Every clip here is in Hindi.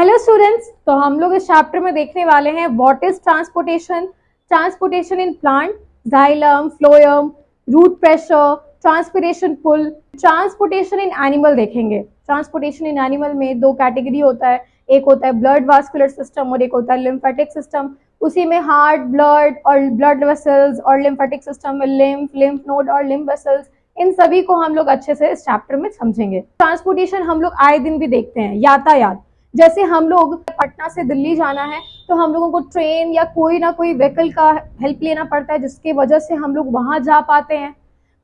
हेलो स्टूडेंट्स, तो हम लोग इस चैप्टर में देखने वाले हैं what is transportation, transportation in plant, xylem, phloem, root pressure, transpiration pull, transportation in animal देखेंगे। ट्रांसपोर्टेशन इन एनिमल में दो कैटेगरी होता है, एक होता है ब्लड वास्कुलर सिस्टम और एक होता है लिम्फेटिक सिस्टम। उसी में हार्ट, ब्लड और ब्लड वेसल्स और लिम्फेटिक सिस्टम में लिम्फ नोड और लिम्फ वेसल्स, इन सभी को हम लोग अच्छे से इस चैप्टर में समझेंगे। ट्रांसपोर्टेशन हम लोग आए दिन भी देखते हैं, यातायात। जैसे हम लोग पटना से दिल्ली जाना है तो हम लोगों को ट्रेन या कोई ना कोई व्हीकल का हेल्प लेना पड़ता है, जिसकी वजह से हम लोग वहां जा पाते हैं।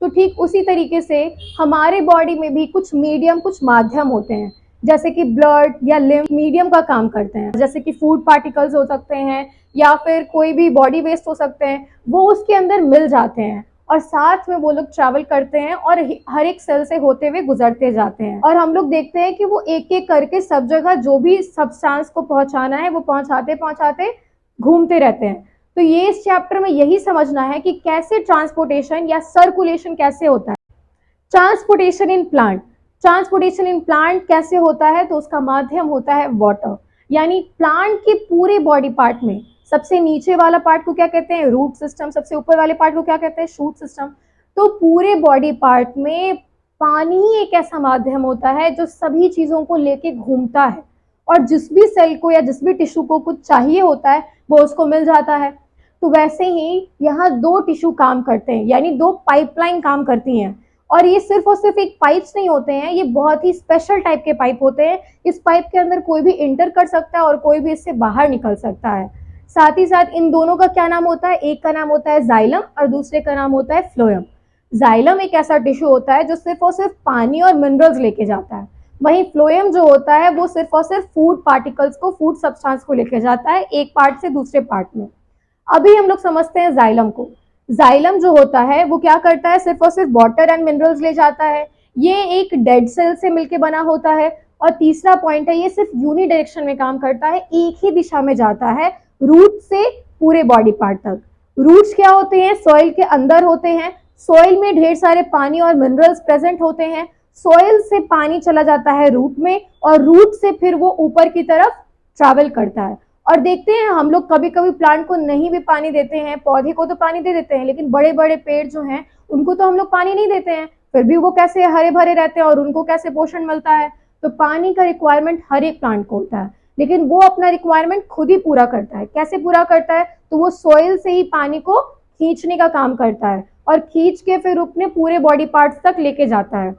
तो ठीक उसी तरीके से हमारे बॉडी में भी कुछ मीडियम, कुछ माध्यम होते हैं, जैसे कि ब्लड या लिम्फ मीडियम का काम करते हैं। जैसे कि फूड पार्टिकल्स हो सकते हैं या फिर कोई भी बॉडी वेस्ट हो सकते हैं, वो उसके अंदर मिल जाते हैं और साथ में वो लोग ट्रैवल करते हैं और हर एक सेल से होते हुए गुजरते जाते हैं। और हम लोग देखते हैं कि वो एक एक करके सब जगह जो भी सब्सटेंस को पहुंचाना है वो पहुंचाते पहुंचाते घूमते रहते हैं। तो ये इस चैप्टर में यही समझना है कि कैसे ट्रांसपोर्टेशन या सर्कुलेशन कैसे होता है। Transportation in plant, transportation in plant कैसे होता है, तो उसका माध्यम होता है वाटर। यानी प्लांट के पूरे बॉडी पार्ट में सबसे नीचे वाला पार्ट को क्या कहते हैं, रूट सिस्टम, सबसे ऊपर वाले पार्ट को क्या कहते हैं, शूट सिस्टम। तो पूरे बॉडी पार्ट में पानी ही एक ऐसा माध्यम होता है जो सभी चीजों को लेके घूमता है और जिस भी सेल को या जिस भी टिश्यू को कुछ चाहिए होता है वो उसको मिल जाता है। तो वैसे ही यहाँ दो टिश्यू काम करते हैं, यानी दो पाइपलाइन काम करती हैं। और ये सिर्फ और सिर्फ एक पाइप्स नहीं होते हैं, ये बहुत ही स्पेशल टाइप के पाइप होते हैं। इस पाइप के अंदर कोई भी इंटर कर सकता है और कोई भी इससे बाहर निकल सकता है। साथ ही साथ इन दोनों का क्या नाम होता है, एक का नाम होता है जाइलम और दूसरे का नाम होता है फ्लोएम। जाइलम एक ऐसा टिश्यू होता है जो सिर्फ और सिर्फ पानी और मिनरल्स लेके जाता है, वहीं फ्लोएम जो होता है वो सिर्फ और सिर्फ फूड पार्टिकल्स को, फूड सब्सटेंस को लेके जाता है एक पार्ट से दूसरे पार्ट में। अभी हम लोग समझते हैं जाइलम को। जाइलम जो होता है वो क्या करता है, सिर्फ और सिर्फ वाटर एंड मिनरल्स ले जाता है। ये एक डेड सेल से मिलके बना होता है। और तीसरा पॉइंट है, ये सिर्फ यूनि डायरेक्शन में काम करता है, एक ही दिशा में जाता है, रूट से पूरे बॉडी पार्ट तक। रूट्स क्या होते हैं, सॉइल के अंदर होते हैं। सॉइल में ढेर सारे पानी और मिनरल्स प्रेजेंट होते हैं। सॉइल से पानी चला जाता है रूट में और रूट से फिर वो ऊपर की तरफ ट्रैवल करता है। और देखते हैं हम लोग कभी कभी प्लांट को नहीं भी पानी देते हैं, पौधे को तो पानी दे देते हैं, लेकिन बड़े बड़े पेड़ जो हैं उनको तो हम लोग पानी नहीं देते हैं, फिर भी वो कैसे हरे भरे रहते हैं और उनको कैसे पोषण मिलता है। तो पानी का रिक्वायरमेंट हर एक प्लांट को होता है, लेकिन वो अपना रिक्वायरमेंट खुद ही पूरा करता है। कैसे पूरा करता है, तो वो सॉइल से ही पानी को खींचने का काम करता है और खींच के फिर अपने पूरे बॉडी पार्ट्स तक लेके जाता है।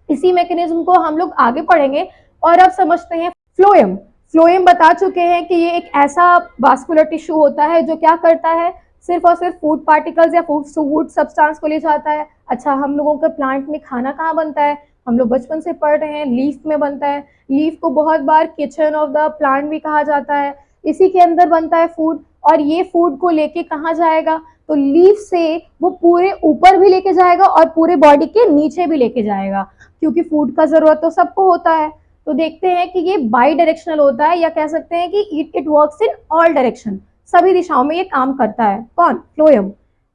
इसी मैकेनिज्म को हम लोग आगे पढ़ेंगे। और अब समझते हैं फ्लोएम। फ्लोएम बता चुके हैं कि ये एक ऐसा वास्कुलर टिश्यू होता है जो क्या करता है, सिर्फ और सिर्फ फूड पार्टिकल्स या फूड सब्सटेंस को ले जाता है। अच्छा, हम लोगों के प्लांट में खाना कहाँ बनता है, हम लोग बचपन से पढ़ रहे हैं, लीफ में बनता है। लीफ को बहुत बार किचन ऑफ द प्लांट भी कहा जाता है। इसी के अंदर बनता है फूड, और ये फूड को लेके कहाँ जाएगा, तो लीफ से वो पूरे ऊपर भी लेके जाएगा और पूरे बॉडी के नीचे भी लेके जाएगा, क्योंकि फूड का जरूरत तो सबको होता है। तो देखते हैं कि ये बाई डायरेक्शनल होता है, या कह सकते हैं कि it works in all direction, सभी दिशाओं में ये काम करता है। कौन, फ्लोएम।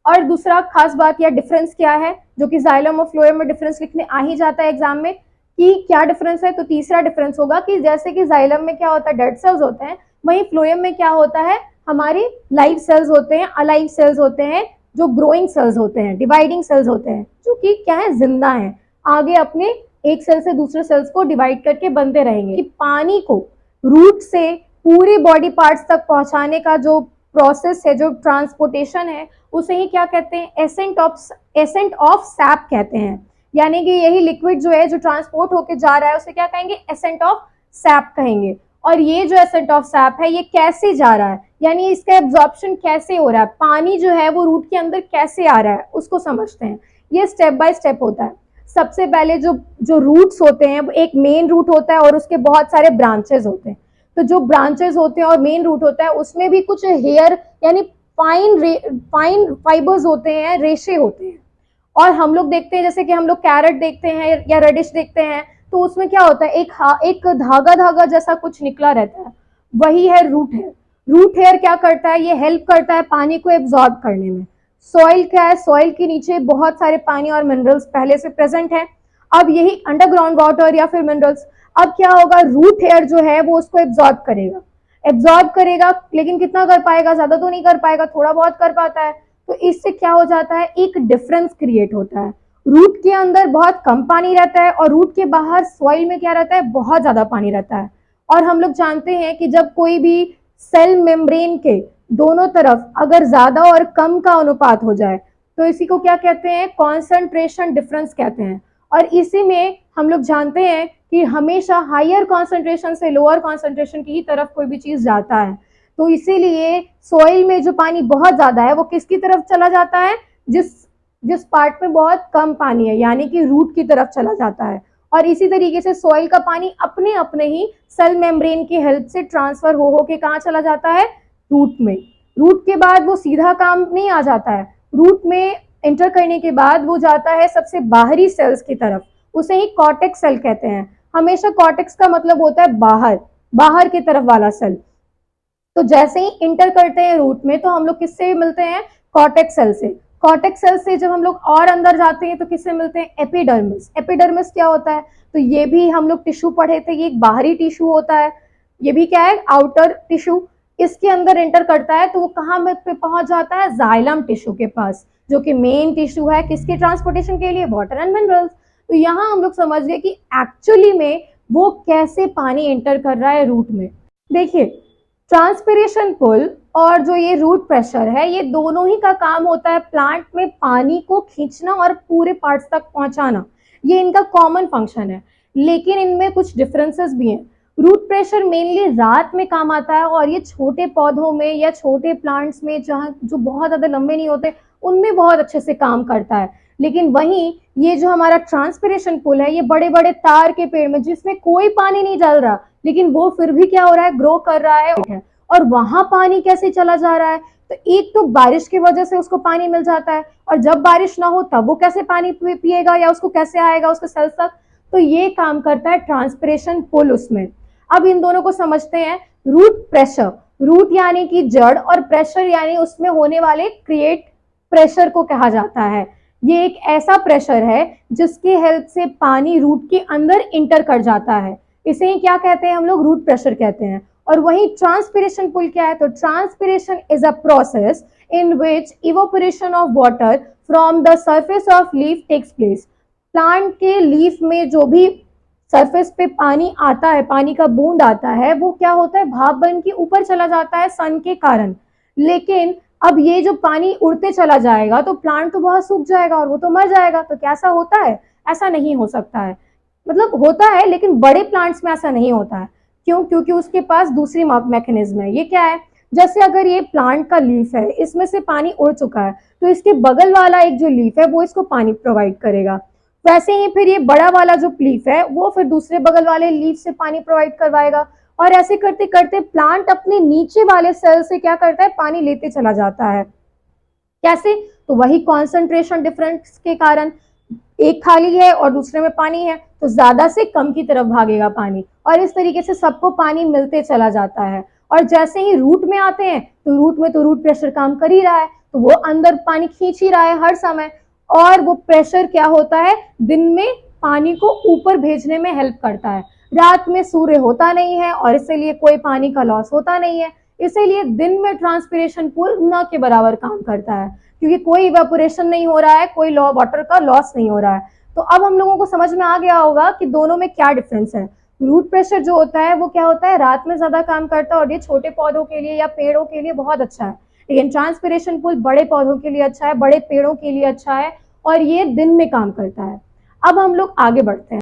और दूसरा खास बात या डिफरेंस क्या है, जो कि जाइलम और फ्लोएम में डिफरेंस लिखने आ ही जाता है एग्जाम में, कि क्या डिफरेंस है, तो तीसरा डिफरेंस होगा कि जैसे कि जाइलम में क्या होता है, डेड सेल्स होते हैं, वहीं फ्लोएम में क्या होता है, हमारे लाइव सेल्स होते हैं, अलाइव सेल्स होते हैं, जो ग्रोइंग सेल्स होते हैं, डिवाइडिंग सेल्स होते हैं, जो कि क्या है, जिंदा है, आगे अपने एक सेल से दूसरे सेल्स को डिवाइड करके बनते रहेंगे। कि पानी को रूट से पूरे बॉडी पार्ट्स तक पहुंचाने का जो प्रोसेस है, जो ट्रांसपोर्टेशन है, उसे ही क्या कहते हैं, एसेंट ऑफ सैप कहते हैं। यानी कि यही लिक्विड जो है, जो ट्रांसपोर्ट होके जा रहा है, उसे क्या कहेंगे, एसेंट ऑफ सैप कहेंगे। और ये जो एसेंट ऑफ सैप है, ये कैसे जा रहा है, यानी इसका एब्जॉर्प्शन कैसे हो रहा है, पानी जो है वो रूट के अंदर कैसे आ रहा है, उसको समझते हैं। ये स्टेप बाय स्टेप होता है। सबसे पहले जो रूट्स होते हैं, एक मेन रूट होता है और उसके बहुत सारे ब्रांचेस होते हैं। तो जो ब्रांचेस होते हैं और मेन रूट होता है, उसमें भी कुछ हेयर यानी फाइन फाइबर्स होते हैं, रेशे होते हैं। और हम लोग देखते हैं, जैसे कि हम लोग कैरेट देखते हैं या रेडिश देखते हैं, तो उसमें क्या होता है, एक धागा धागा जैसा कुछ निकला रहता है, वही है रूट हेयर। रूट हेयर क्या करता है, ये हेल्प करता है पानी को एब्जॉर्ब करने में। सॉइल क्या है, सॉइल के नीचे बहुत सारे पानी और मिनरल्स पहले से प्रेजेंट है। अब यही अंडरग्राउंड वाटर या फिर मिनरल्स, अब क्या होगा, रूट हेयर जो है वो उसको एब्जॉर्ब करेगा, एब्जॉर्ब करेगा, लेकिन कितना कर पाएगा, ज्यादा तो नहीं कर पाएगा, थोड़ा बहुत कर पाता है। तो इससे क्या हो जाता है, एक डिफरेंस क्रिएट होता है। रूट के अंदर बहुत कम पानी रहता है और रूट के बाहर सॉइल में क्या रहता है, बहुत ज्यादा पानी रहता है। और हम लोग जानते हैं कि जब कोई भी सेल मेम्ब्रेन के दोनों तरफ अगर ज्यादा और कम का अनुपात हो जाए तो इसी को क्या कहते हैं, कॉन्सेंट्रेशन डिफरेंस कहते हैं। और इसी में हम लोग जानते हैं कि हमेशा हायर कॉन्सेंट्रेशन से लोअर कॉन्सेंट्रेशन की तरफ कोई भी चीज जाता है। तो इसीलिए सॉइल में जो पानी बहुत ज्यादा है वो किसकी तरफ चला जाता है, जिस जिस पार्ट में बहुत कम पानी है, यानी कि रूट की तरफ चला जाता है। और इसी तरीके से सॉइल का पानी अपने अपने ही सेल मेम्ब्रेन की हेल्प से ट्रांसफर हो के कहाँ चला जाता है, रूट में। रूट के बाद वो सीधा काम नहीं आ जाता है, रूट में एंटर करने के बाद वो जाता है सबसे बाहरी सेल्स की तरफ, उसे ही कॉर्टेक्स सेल कहते हैं। हमेशा कॉर्टेक्स का मतलब होता है बाहर, बाहर की तरफ वाला सेल। तो जैसे ही इंटर करते हैं रूट में तो हम लोग किससे मिलते हैं, कॉर्टेक्स सेल से। कॉर्टेक्स सेल से जब हम लोग और अंदर जाते हैं तो किससे मिलते हैं, एपिडर्मिस। एपिडर्मिस क्या होता है, तो ये भी हम लोग टिश्यू पढ़े थे, ये एक बाहरी टिश्यू होता है, ये भी क्या है, आउटर टिश्यू। इसके अंदर एंटर करता है तो वो कहाँ पे पहुंच जाता है, जाइलम टिश्यू के पास, जो कि मेन टिश्यू है किसके ट्रांसपोर्टेशन के लिए, वाटर एंड मिनरल्स। तो यहाँ हम लोग समझ गए कि एक्चुअली में वो कैसे पानी एंटर कर रहा है रूट में। देखिए, ट्रांसपिरेशन पुल और जो ये रूट प्रेशर है, ये दोनों ही का काम होता है प्लांट में पानी को खींचना और पूरे पार्ट्स तक पहुंचाना, ये इनका कॉमन फंक्शन है। लेकिन इनमें कुछ डिफरेंसेस भी हैं। रूट प्रेशर मेनली रात में काम आता है और ये छोटे पौधों में या छोटे प्लांट्स में जहाँ जो बहुत ज्यादा लंबे नहीं होते उनमें बहुत अच्छे से काम करता है। लेकिन वहीं ये जो हमारा ट्रांसपिरेशन पुल है, ये बड़े बड़े तार के पेड़ में जिसमें कोई पानी नहीं डाल रहा, लेकिन वो फिर भी क्या हो रहा है, ग्रो कर रहा है। और वहां पानी कैसे चला जा रहा है, तो एक तो बारिश की वजह से उसको पानी मिल जाता है, और जब बारिश ना हो तब वो कैसे पानी पिएगा या उसको कैसे आएगा उसके सेल्स तक, तो ये काम करता है ट्रांसपिरेशन पुल उसमें। अब इन दोनों को समझते हैं। रूट प्रेशर, रूट यानी कि जड़, और प्रेशर यानी उसमें होने वाले क्रिएट प्रेशर को कहा जाता है। ये एक ऐसा प्रेशर है जिसकी हेल्प से पानी रूट के अंदर इंटर कर जाता है, इसे ही क्या कहते हैं हम लोग, रूट प्रेशर कहते हैं। और वही ट्रांसपिरेशन पुल क्या है, तो transpiration is a process in which evaporation of water from the surface of leaf takes place. Plant के लीफ में जो भी सरफेस पे पानी आता है, पानी का बूंद आता है, वो क्या होता है, भाप बन के ऊपर चला जाता है सन के कारण। लेकिन अब ये जो पानी उड़ते चला जाएगा तो प्लांट तो बहुत सूख जाएगा और वो तो मर जाएगा। तो क्या ऐसा होता है, ऐसा नहीं हो सकता है। मतलब होता है लेकिन बड़े प्लांट्स में ऐसा नहीं होता है। क्यों, क्योंकि उसके पास दूसरी मैकेनिज्म है। ये क्या है, जैसे अगर ये प्लांट का लीफ है, इसमें से पानी उड़ चुका है, तो इसके बगल वाला एक जो लीफ है वो इसको पानी प्रोवाइड करेगा। वैसे ही फिर ये बड़ा वाला जो लीफ है वो फिर दूसरे बगल वाले लीफ से पानी प्रोवाइड करवाएगा। और ऐसे करते करते प्लांट अपने नीचे वाले सेल से क्या करता है, पानी लेते चला जाता है। कैसे, तो वही कॉन्सेंट्रेशन डिफरेंस के कारण। एक खाली है और दूसरे में पानी है तो ज्यादा से कम की तरफ भागेगा पानी, और इस तरीके से सबको पानी मिलते चला जाता है। और जैसे ही रूट में आते हैं तो रूट में तो रूट प्रेशर काम कर ही रहा है, तो वो अंदर पानी खींच ही रहा है हर समय। और वो प्रेशर क्या होता है, दिन में पानी को ऊपर भेजने में हेल्प करता है। रात में सूर्य होता नहीं है और इसीलिए कोई पानी का लॉस होता नहीं है। इसीलिए दिन में ट्रांसपिरेशन पुल न के बराबर काम करता है, क्योंकि कोई इवेपोरेशन नहीं हो रहा है, कोई वाटर का लॉस नहीं हो रहा है। तो अब हम लोगों को समझ में आ गया होगा कि दोनों में क्या डिफरेंस है। रूट प्रेशर जो होता है वो क्या होता है, रात में ज्यादा काम करता है और ये छोटे पौधों के लिए या पेड़ों के लिए बहुत अच्छा है। लेकिन ट्रांसपिरेशन पुल बड़े पौधों के लिए अच्छा है, बड़े पेड़ों के लिए अच्छा है, और ये दिन में काम करता है। अब हम लोग आगे बढ़ते हैं।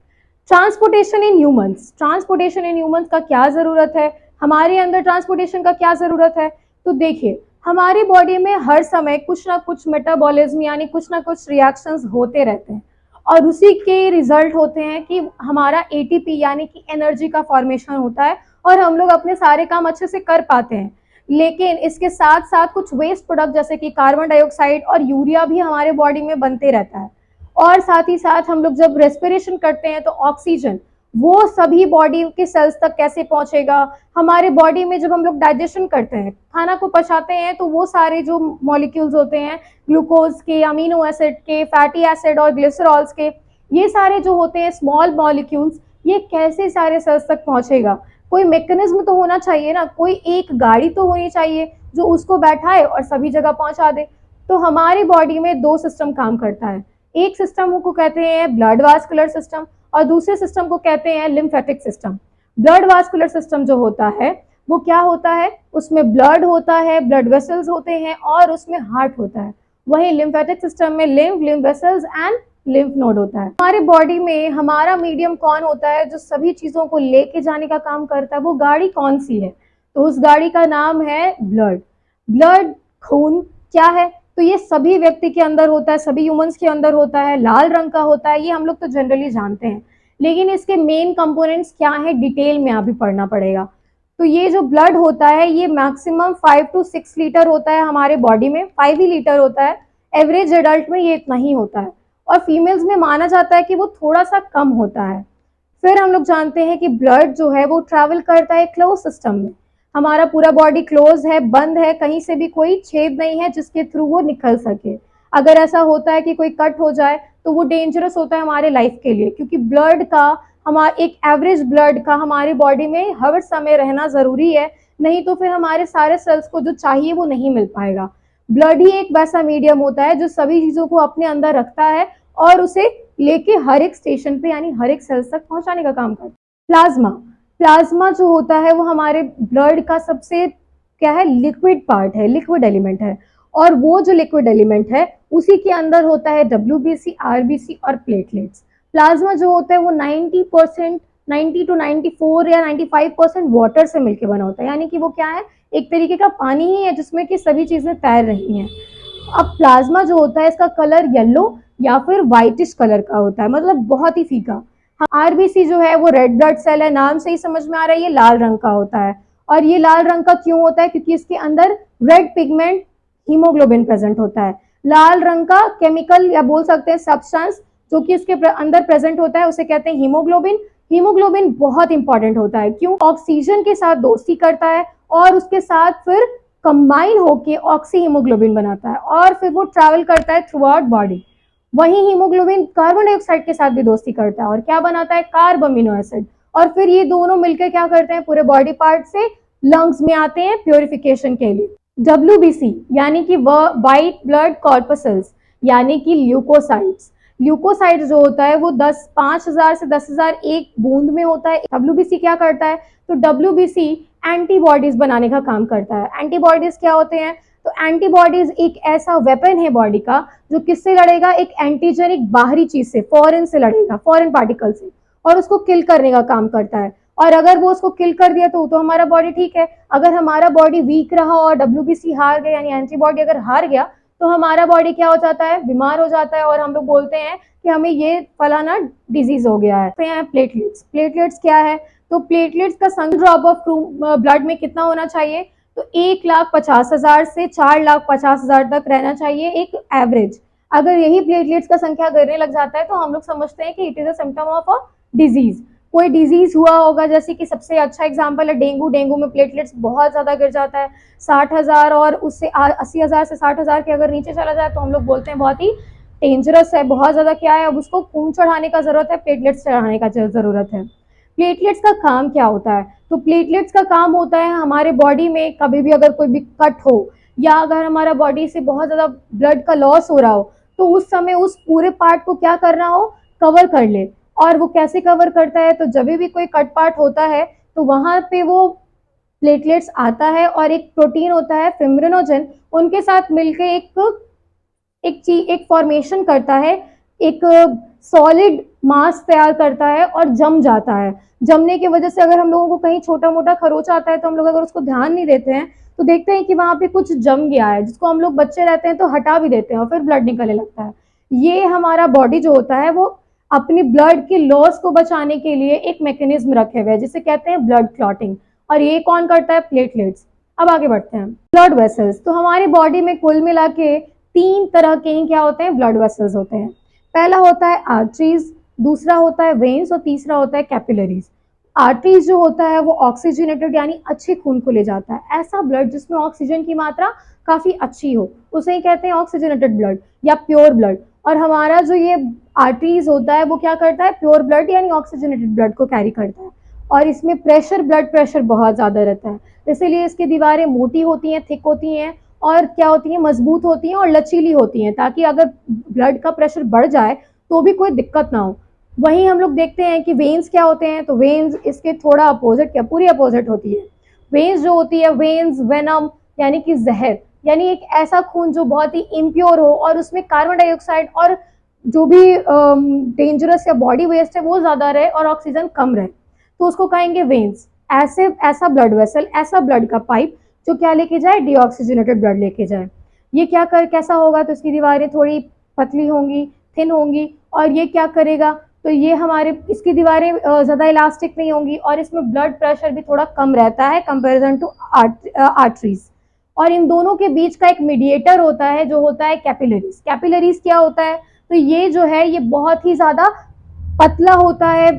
Transportation in humans, transportation in humans का क्या जरूरत है, हमारे अंदर ट्रांसपोर्टेशन का क्या जरूरत है। तो देखिए, हमारी बॉडी में हर समय कुछ ना कुछ मेटाबॉलिज्म यानी कुछ ना कुछ रिएक्शंस होते रहते हैं, और उसी के रिजल्ट होते हैं कि हमारा एटीपी यानी कि एनर्जी का फॉर्मेशन होता है और हम लोग अपने सारे काम अच्छे से कर पाते हैं। लेकिन इसके साथ साथ कुछ वेस्ट प्रोडक्ट जैसे कि कार्बन डाइऑक्साइड और यूरिया भी हमारे बॉडी में बनते रहता है। और साथ ही साथ हम लोग जब रेस्पिरेशन करते हैं तो ऑक्सीजन वो सभी बॉडी के सेल्स तक कैसे पहुंचेगा। हमारे बॉडी में जब हम लोग डाइजेशन करते हैं, खाना को पचाते हैं, तो वो सारे जो मॉलिक्यूल्स होते हैं, ग्लूकोज के, अमीनो एसिड के, फैटी एसिड और ग्लिसरॉल्स के, ये सारे जो होते हैं स्मॉल मॉलिक्यूल्स, ये कैसे सारे सेल्स तक पहुंचेगा? कोई मैकेनिज्म तो होना चाहिए ना, कोई एक गाड़ी तो होनी चाहिए जो उसको बैठाए और सभी जगह पहुंचा दे। तो हमारी बॉडी में दो सिस्टम काम करता है। एक सिस्टम को कहते हैं ब्लड वास्कुलर सिस्टम और दूसरे सिस्टम को कहते हैं lymphatic system. Blood vascular system जो होता है वो क्या होता है, उसमें ब्लड होता है, ब्लड वेसल्स होते हैं और उसमें हार्ट होता है। वहीं लिम्फेटिक सिस्टम में lymph vessels and lymph node होता है। हमारे बॉडी में हमारा मीडियम कौन होता है जो सभी चीजों को लेके जाने का काम करता है, वो गाड़ी कौन सी है? तो उस गाड़ी का नाम है ब्लड। ब्लड, खून क्या है? तो ये सभी व्यक्ति के अंदर होता है, सभी ह्यूमंस के अंदर होता है, लाल रंग का होता है, ये हम लोग तो जनरली जानते हैं। लेकिन इसके मेन कंपोनेंट्स क्या है, डिटेल में अभी पढ़ना पड़ेगा। तो ये जो ब्लड होता है ये मैक्सिमम 5 to 6 लीटर होता है हमारे बॉडी में, 5 ही लीटर होता है। एवरेज एडल्ट में ये इतना ही होता है और फीमेल्स में माना जाता है कि वो थोड़ा सा कम होता है। फिर हम लोग जानते हैं कि ब्लड जो है वो ट्रैवल करता है क्लोज सिस्टम में। हमारा पूरा बॉडी क्लोज है, बंद है, कहीं से भी कोई छेद नहीं है जिसके थ्रू वो निकल सके। अगर ऐसा होता है कि कोई कट हो जाए तो वो डेंजरस होता है हमारे लाइफ के लिए, क्योंकि ब्लड का हमारा एक एवरेज ब्लड का हमारी बॉडी में हर समय रहना जरूरी है, नहीं तो फिर हमारे सारे सेल्स को जो चाहिए वो नहीं मिल पाएगा। ब्लड ही एक वैसा मीडियम होता है जो सभी चीजों को अपने अंदर रखता है और उसे लेके हर एक स्टेशन पे यानी हर एक सेल्स तक पहुंचाने का काम करता है। प्लाज्मा, प्लाज्मा जो होता है वो हमारे ब्लड का सबसे क्या है, लिक्विड पार्ट है, लिक्विड एलिमेंट है। और वो जो लिक्विड एलिमेंट है उसी के अंदर होता है WBC, RBC और प्लेटलेट्स। प्लाज्मा जो होता है वो 90% 90 to 94 या 95% वाटर से मिलकर बना होता है, यानी कि वो क्या है, एक तरीके का पानी ही है जिसमें कि सभी चीजें तैर रही हैं। अब प्लाज्मा जो होता है इसका कलर येलो या फिर व्हाइटिश कलर का होता है, मतलब बहुत ही फीका। RBC जो है वो रेड ब्लड सेल है, नाम से ही समझ में आ रहा है ये लाल रंग का होता है। और ये लाल रंग का क्यों होता है, क्योंकि इसके अंदर रेड पिगमेंट हीमोग्लोबिन प्रेजेंट होता है। लाल रंग का केमिकल या बोल सकते हैं सब्सटेंस जो कि इसके अंदर प्रेजेंट होता है उसे कहते हैं हीमोग्लोबिन। हीमोग्लोबिन बहुत इंपॉर्टेंट होता है, क्यों? ऑक्सीजन के साथ दोस्ती करता है और उसके साथ फिर कंबाइन होके ऑक्सी हीमोग्लोबिन बनाता है और फिर वो ट्रैवल करता है थ्रू आउट बॉडी। वही हीमोग्लोबिन कार्बन डाइऑक्साइड के साथ भी दोस्ती करता है और क्या बनाता है, कार्ब अमीनो एसिड। और फिर ये दोनों मिलकर क्या करते हैं, पूरे बॉडी पार्ट से लंग्स में आते हैं प्योरिफिकेशन के लिए। WBC यानी कि व्हाइट ब्लड कॉर्पसल्स यानी कि ल्यूकोसाइट्स। ल्यूकोसाइट जो होता है वो 5,000 से 10,000 एक बूंद में होता है। WBC क्या करता है, तो WBC एंटीबॉडीज बनाने का काम करता है। एंटीबॉडीज क्या होते हैं, तो एंटीबॉडीज एक ऐसा वेपन है बॉडी का जो किससे लड़ेगा, एक एंटीजेनिक बाहरी चीज से, फॉरेन से लड़ेगा, फॉरेन पार्टिकल से, और उसको किल करने का काम करता है। और अगर वो उसको किल कर दिया तो हमारा बॉडी ठीक है। अगर हमारा बॉडी वीक रहा और WBC हार गया यानी एंटीबॉडी अगर हार गया तो हमारा बॉडी क्या हो जाता है, बीमार हो जाता है और हम लोग बोलते हैं कि हमें ये फलाना डिजीज हो गया है। तो यहाँ प्लेटलेट्स, प्लेटलेट्स क्या है, तो प्लेटलेट्स का संख्या ड्रॉप ऑफ ब्लड में कितना होना चाहिए, तो 1,50,000 से 4,50,000 तक रहना चाहिए एक एवरेज। अगर यही प्लेटलेट्स का संख्या गिरने लग जाता है तो हम लोग समझते हैं कि it is a symptom of a disease. कोई डिजीज हुआ होगा, जैसे कि सबसे अच्छा एग्जांपल है डेंगू। डेंगू में प्लेटलेट्स बहुत ज्यादा गिर जाता है, 60,000 और उससे 80,000 से 60,000 के अगर नीचे चला जाए तो हम लोग बोलते हैं बहुत ही डेंजरस है, बहुत ज्यादा क्या है, अब उसको खून चढ़ाने का जरूरत है, प्लेटलेट्स चढ़ाने का जरूरत है। प्लेटलेट्स का काम क्या होता है, तो प्लेटलेट्स का काम होता है हमारे बॉडी में कभी भी अगर कोई भी कट हो या अगर हमारा बॉडी से बहुत ज्यादा ब्लड का लॉस हो रहा हो तो उस समय उस पूरे पार्ट को क्या करना हो, कवर कर ले। और वो कैसे कवर करता है, तो जब भी कोई कट पार्ट होता है तो वहां पे वो प्लेटलेट्स आता है और एक प्रोटीन होता है फिब्रिनोजन, उनके साथ मिलकर एक फॉर्मेशन करता है, एक सॉलिड मास तैयार करता है और जम जाता है। जमने की वजह से अगर हम लोगों को कहीं छोटा मोटा खरोच आता है तो हम लोग अगर उसको ध्यान नहीं देते हैं तो देखते हैं कि वहां पे कुछ जम गया है, जिसको हम लोग बच्चे रहते हैं तो हटा भी देते हैं और फिर ब्लड निकलने लगता है। ये हमारा बॉडी जो होता है वो अपनी ब्लड के लॉस को बचाने के लिए एक मैकेनिज्म रखे हुए है जिसे कहते हैं ब्लड क्लॉटिंग, और ये कौन करता है, प्लेटलेट्स। अब आगे बढ़ते हैं, ब्लड वेसल्स। तो हमारी बॉडी में कुल मिला के 3 तरह के ही क्या होते हैं, ब्लड वेसल्स होते हैं। पहला होता है आर्टरीज, दूसरा होता है वेन्स और तीसरा होता है कैपिलरीज। आर्टरीज जो होता है वो ऑक्सीजनेटेड यानी अच्छे खून को ले जाता है, ऐसा ब्लड जिसमें ऑक्सीजन की मात्रा काफी अच्छी हो, उसे ही कहते हैं ऑक्सीजनेटेड ब्लड या प्योर ब्लड। और हमारा जो ये आर्टरीज होता है वो क्या करता है, प्योर ब्लड यानी ऑक्सीजनेटेड ब्लड को कैरी करता है, और इसमें प्रेशर, ब्लड प्रेशर बहुत ज़्यादा रहता है, इसीलिए इसकी दीवारें मोटी होती हैं, थिक होती हैं, और क्या होती हैं, मजबूत होती हैं और लचीली होती हैं, ताकि अगर ब्लड का प्रेशर बढ़ जाए तो भी कोई दिक्कत ना हो। वहीं हम लोग देखते हैं कि वेन्स क्या होते हैं, तो वेन्स इसके थोड़ा अपोजिट, क्या पूरी अपोजिट होती है। वेन्स जो होती है, वेन्स वेनम यानी कि जहर, यानी एक ऐसा खून जो बहुत ही इम्प्योर हो और उसमें कार्बन डाइऑक्साइड और जो भी डेंजरस या बॉडी वेस्ट है वो ज़्यादा रहे और ऑक्सीजन कम रहे, तो उसको कहेंगे वेन्स। ऐसा ब्लड वेसल, ऐसा ब्लड का पाइप जो क्या लेके जाए, डीऑक्सीजनेटेड ब्लड लेके जाए। ये क्या कर कैसा होगा, तो इसकी दीवारें थोड़ी पतली होंगी, थिन होंगी, और ये क्या करेगा, तो ये हमारे इसकी दीवारें ज़्यादा इलास्टिक नहीं होंगी, और इसमें ब्लड प्रेशर भी थोड़ा कम रहता है कंपेरिजन टू आर्टरीज। और इन दोनों के बीच का एक मीडिएटर होता है जो होता है कैपिलरीज। कैपिलरीज क्या होता है, तो ये जो है ये बहुत ही ज़्यादा पतला होता है,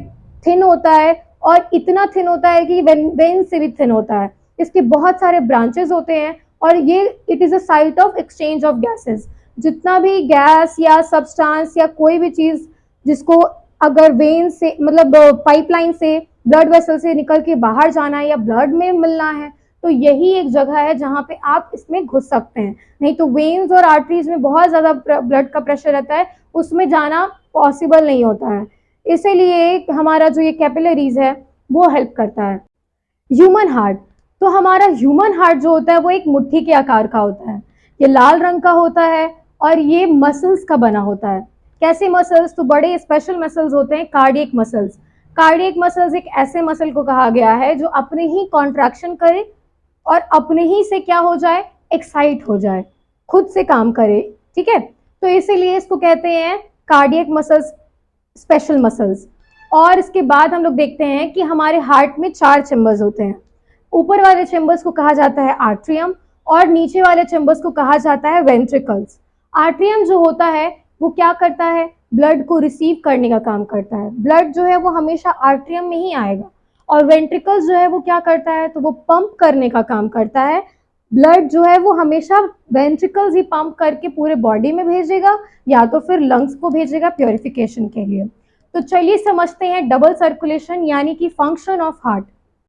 थिन होता है, और इतना थिन होता है कि वेन से भी थिन होता है। इसके बहुत सारे ब्रांचेस होते हैं, और ये it is a site of exchange of gases. जितना भी गैस या सब्सटेंस या कोई भी चीज़ जिसको अगर वेन से मतलब पाइपलाइन से, ब्लड वेसल से निकल के बाहर जाना है या ब्लड में मिलना है, तो यही एक जगह है जहाँ पे आप इसमें घुस सकते हैं। नहीं तो वेन्स और आर्टरीज में बहुत ज़्यादा ब्लड का प्रेशर रहता है, उसमें जाना पॉसिबल नहीं होता है, इसीलिए हमारा जो ये कैपिलरीज है वो हेल्प करता है। ह्यूमन हार्ट, तो हमारा ह्यूमन हार्ट जो होता है वो एक मुट्ठी के आकार का होता है, ये लाल रंग का होता है, और ये मसल्स का बना होता है। कैसे मसल्स, तो बड़े स्पेशल मसल्स होते हैं, कार्डियक मसल्स। कार्डियक मसल्स एक ऐसे मसल को कहा गया है जो अपने ही कॉन्ट्रैक्शन करे और अपने ही से क्या हो जाए, एक्साइट हो जाए, खुद से काम करे, ठीक है। तो इसीलिए इसको कहते हैं कार्डियक मसल्स, स्पेशल मसल्स। और इसके बाद हम लोग देखते हैं कि हमारे हार्ट में 4 चेम्बर्स होते हैं। ऊपर वाले चेम्बर्स को कहा जाता है आर्ट्रियम, और नीचे वाले चेम्बर्स को कहा जाता है वेंट्रिकल्स। आर्ट्रियम जो होता है वो क्या करता है, ब्लड को रिसीव करने का काम करता है, ब्लड जो है वो हमेशा आर्ट्रियम में ही आएगा। और वेंट्रिकल्स जो है वो क्या करता है, तो वो पंप करने का काम करता है, ब्लड जो है वो हमेशा वेंट्रिकल्स ही पंप करके पूरे बॉडी में भेजेगा, या तो फिर लंग्स को भेजेगा प्योरिफिकेशन के लिए। तो चलिए समझते हैं डबल सर्कुलेशन यानी कि function of heart.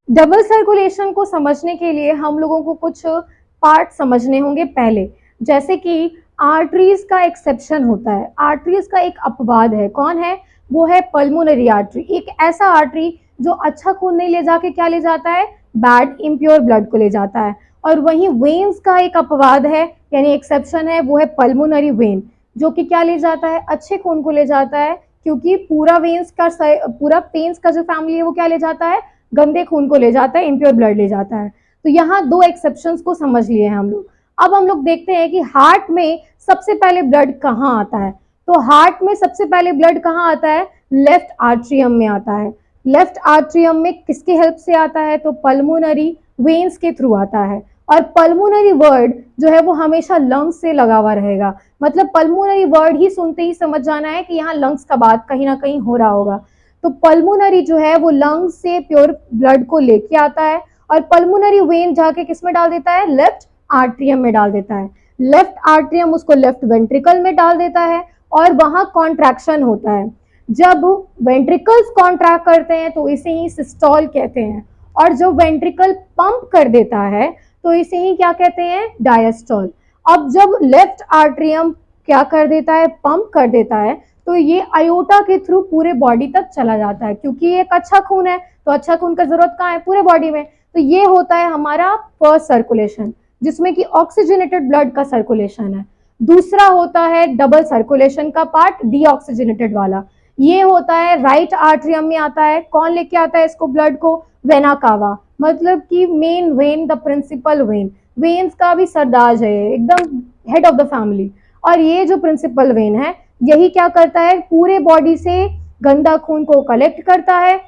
Double circulation को समझने के लिए हम लोगों को कुछ पार्ट समझने होंगे पहले, जैसे कि आर्टरीज का एक्सेप्शन होता है, आर्टरीज का एक अपवाद है, कौन है, वो है पल्मोनरी आर्टरी, एक ऐसा आर्टरी जो अच्छा खून नहीं ले जाके क्या ले जाता है, बैड इम्प्योर ब्लड को ले जाता है। और वहीं वेन्स का एक अपवाद है यानी एक्सेप्शन है, वो है पल्मोनरी वेन, जो कि क्या ले जाता है, अच्छे खून को ले जाता है, क्योंकि पूरा वेन्स का जो फैमिली है वो क्या ले जाता है, गंदे खून को ले जाता है, इम्प्योर ब्लड ले जाता है। तो यहाँ 2 एक्सेप्शंस को समझ लिए हैं हम लोग। अब हम लोग देखते हैं कि हार्ट में सबसे पहले ब्लड कहाँ आता है, तो हार्ट में सबसे पहले ब्लड कहाँ आता है, लेफ्ट आर्ट्रियम में आता है। लेफ्ट आर्ट्रियम में किसके हेल्प से आता है, तो पल्मोनरी वेन्स के थ्रू आता है। और पल्मोनरी वर्ड जो है वो हमेशा लंग्स से लगा हुआ रहेगा, मतलब पल्मोनरी वर्ड ही सुनते ही समझ जाना है कि यहाँ लंग्स का बात कहीं ना कहीं हो रहा होगा। तो पल्मोनरी जो है वो लंग्स से प्योर ब्लड को लेके आता है, और पल्मोनरी वेन जाके किस में डाल देता है, लेफ्ट आर्ट्रियम में डाल देता है। लेफ्ट आर्ट्रियम उसको लेफ्ट वेंट्रिकल में डाल देता है, और वहां कॉन्ट्रैक्शन होता है। जब वेंट्रिकल्स कॉन्ट्रैक्ट करते हैं तो इसे ही सिस्टोल कहते हैं, और जो वेंट्रिकल पंप कर देता है तो इसे ही क्या कहते हैं, डायस्टोल। अब जब लेफ्ट आर्ट्रियम क्या कर देता है, पंप कर देता है, तो ये आयोटा के थ्रू पूरे बॉडी तक चला जाता है, क्योंकि ये एक अच्छा खून है, तो अच्छा खून का जरूरत कहाँ है, पूरे बॉडी में। तो ये होता है हमारा फर्स्ट सर्कुलेशन, जिसमें कि ऑक्सीजनेटेड ब्लड का सर्कुलेशन है। दूसरा होता है डबल सर्कुलेशन का पार्ट, डीऑक्सीजनेटेड वाला, ये होता है राइट आर्ट्रियम में आता है। कौन लेके आता है इसको, ब्लड को, वेना कावा, मतलब कि main vein, the principal vein, veins का भी सरदार है, एकदम हेड ऑफ द फैमिली। और ये जो प्रिंसिपल वेन है यही क्या करता है, पूरे बॉडी से गंदा खून को कलेक्ट करता है,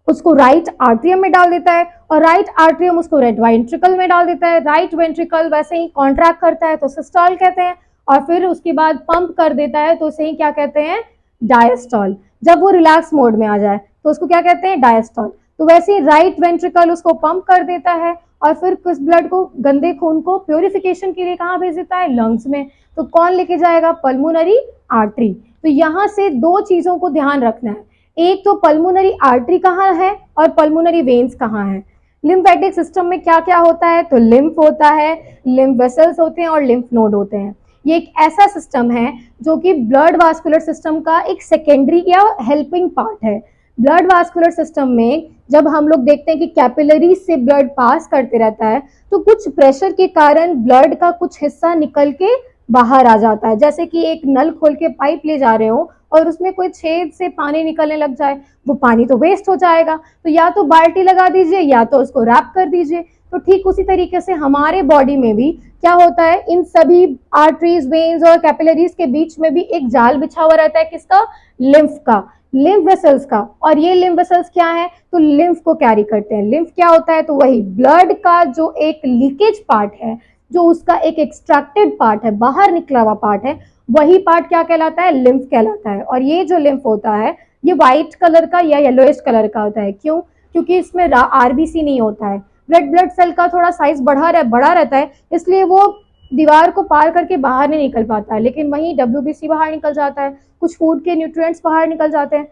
उसको राइट आर्ट्रियम में डाल देता है, और राइट आर्ट्रियम उसको राइट वेंट्रिकल में डाल देता है। राइट वेंट्रिकल वैसे ही कॉन्ट्रैक्ट करता है तो सिस्टोल कहते हैं, और फिर उसके बाद पंप कर देता है तो उसे ही क्या कहते हैं, डायस्टोल। जब वो रिलैक्स मोड में आ जाए तो उसको क्या कहते हैं, डायस्टोल। तो वैसे ही राइट वेंट्रिकल उसको पंप कर देता है, और फिर कुछ ब्लड को, गंदे खून को प्योरिफिकेशन के लिए कहाँ भेज देता है? लंग्स में। तो कौन लेके जाएगा? Pulmonary artery. तो यहाँ से दो चीजों को ध्यान रखना है, एक तो पल्मोनरी आर्टरी कहाँ है और पल्मोनरी वेन्स कहाँ है। लिम्फेटिक सिस्टम में क्या क्या होता है? तो लिम्फ होता है, लिम्फ वेसल्स होते हैं और लिम्फ नोड होते हैं। ये एक ऐसा सिस्टम है जो कि ब्लड वास्कुलर सिस्टम का एक सेकेंडरी या हेल्पिंग पार्ट है। ब्लड वास्कुलर सिस्टम में जब हम लोग देखते हैं कि कैपिलरीज से ब्लड पास करते रहता है तो कुछ प्रेशर के कारण ब्लड का कुछ हिस्सा निकल के बाहर आ जाता है, जैसे कि एक नल खोल के पाइप ले जा रहे हो और उसमें कोई छेद से पानी निकलने लग जाए, वो पानी तो वेस्ट हो जाएगा, तो या तो बाल्टी लगा दीजिए या तो उसको रैप कर दीजिए। तो ठीक उसी तरीके से हमारे बॉडी में भी क्या होता है, इन सभी आर्टरीज, वेन्स और कैपिलरीज के बीच में भी एक जाल बिछा हुआ रहता है, किसका? लिम्फ का, लिम्फ वेसल्स का। और ये लिम्फ वेसल्स क्या है? तो लिम्फ को कैरी करते हैं। लिम्फ क्या होता है? तो वही ब्लड का जो एक लीकेज पार्ट है, जो उसका एक एक्सट्रैक्टेड पार्ट है, बाहर निकला हुआ पार्ट है, वही पार्ट क्या कहलाता है? लिम्फ कहलाता है। और ये जो लिम्फ होता है ये व्हाइट कलर का या येलोइश कलर का होता है। क्यों? क्योंकि इसमें आरबीसी नहीं होता है, रेड ब्लड सेल का थोड़ा साइज बड़ा रहता है, इसलिए वो दीवार को पार करके बाहर नहीं निकल पाता है, लेकिन वहीं डब्ल्यूबीसी बाहर निकल जाता है, कुछ फूड के न्यूट्रिएंट्स बाहर निकल जाते हैं।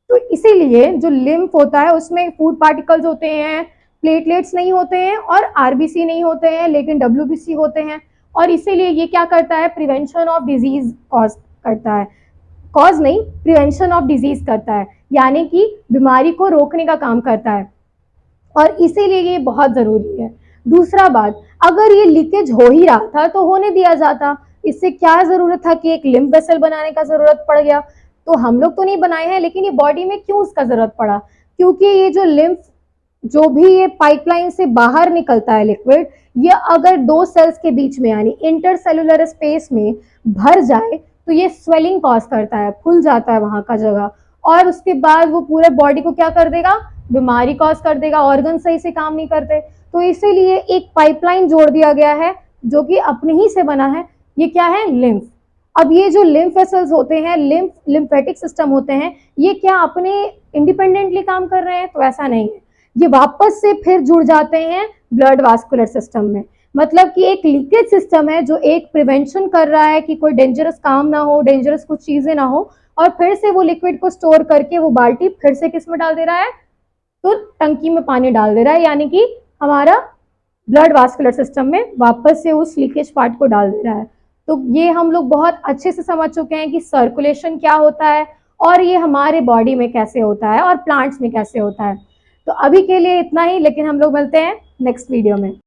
तो इसीलिए जो लिम्फ होता है उसमें फूड पार्टिकल्स होते हैं, प्लेटलेट्स नहीं होते हैं और आरबीसी नहीं होते हैं, लेकिन डब्ल्यूबीसी होते हैं। और इसीलिए ये क्या करता है? प्रिवेंशन ऑफ डिजीज कॉज करता है, कॉज नहीं, प्रिवेंशन ऑफ डिजीज करता है, यानी कि बीमारी को रोकने का काम करता है। और इसीलिए ये बहुत जरूरी है। दूसरा बात, अगर ये लीकेज हो ही रहा था तो होने दिया जाता, इससे क्या जरूरत था कि एक लिम्फ वेसल बनाने का जरूरत पड़ गया? तो हम लोग तो नहीं बनाए हैं, लेकिन ये बॉडी में क्यों उसका जरूरत पड़ा? क्योंकि ये जो लिम्फ, जो भी ये पाइपलाइन से बाहर निकलता है लिक्विड, ये अगर दो सेल्स के बीच में यानी इंटरसेलुलर स्पेस में भर जाए तो ये स्वेलिंग कॉज करता है, फूल जाता है वहां का जगह, और उसके बाद वो पूरे बॉडी को क्या कर देगा? बीमारी कॉज कर देगा, ऑर्गन सही से काम नहीं करते। तो इसीलिए एक पाइपलाइन जोड़ दिया गया है जो कि अपने ही से बना है। ये क्या है? लिम्फ। अब ये जो लिम्फ वेसल्स होते हैं, लिम्फेटिक सिस्टम होते हैं, ये क्या अपने इंडिपेंडेंटली काम कर रहे हैं? तो ऐसा नहीं है, ये वापस से फिर जुड़ जाते हैं ब्लड वास्कुलर सिस्टम में। मतलब कि एक लीकेज सिस्टम है जो एक प्रिवेंशन कर रहा है कि कोई डेंजरस काम ना हो, डेंजरस कुछ चीजें ना हो, और फिर से वो लिक्विड को स्टोर करके वो बाल्टी फिर से किस में डाल दे रहा है? तो टंकी में पानी डाल दे रहा है, यानी कि हमारा ब्लड वास्कुलर सिस्टम में वापस से उस लीकेज पार्ट को डाल दे रहा है। तो ये हम लोग बहुत अच्छे से समझ चुके हैं कि सर्कुलेशन क्या होता है और ये हमारे बॉडी में कैसे होता है और प्लांट्स में कैसे होता है। तो अभी के लिए इतना ही, लेकिन हम लोग मिलते हैं नेक्स्ट वीडियो में।